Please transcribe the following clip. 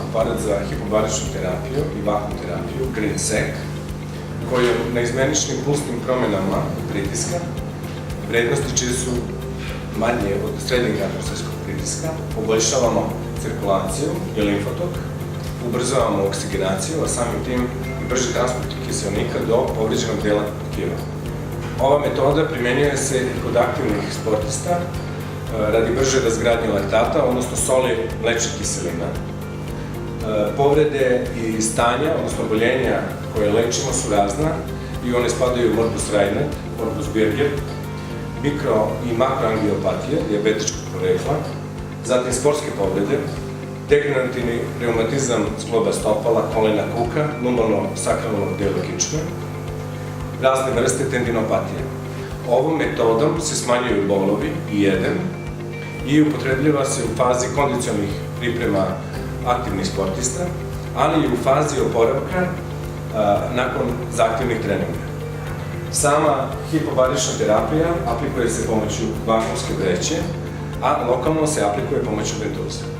aparat za hipobaričnu terapiju i vakum terapiju, GreenSec, koji je na izmeničnim pulsnim promenama pritiska, vrednosti čije su manje od srednjeg atmosferskog pritiska, poboljšavamo cirkulaciju i limfotok, ubrzavamo oksigenaciju, a samim tim i brži transport kiseonika do povređenog dela tkiva. Ova metoda primenjuje se i kod aktivnih sportista radi brže razgradnje laktata, odnosno soli mlečnih kiselina. Povrede i stanja, odnosno oboljenja koje lečimo su razna i one spadaju u morbus Raynaud, morbus Buerger, mikro- i makroangiopatije, dijabetičkog porekla, zatim sportske povrede, degenerativni reumatizam zgloba stopala, kolena, kuka, lumbalno-sakralnog dela kičme, razne vrste tendinopatije. Ovom metodom se smanjuju bolovi i jedem i upotrebljava se u fazi kondicionalnih priprema aktivnih sportista, ali i u fazi oporavka nakon zahtevnih treninga. Sama hipobarična terapija aplikuje se pomoću vakumske vreće, a lokalno se aplikuje pomoću ventoze.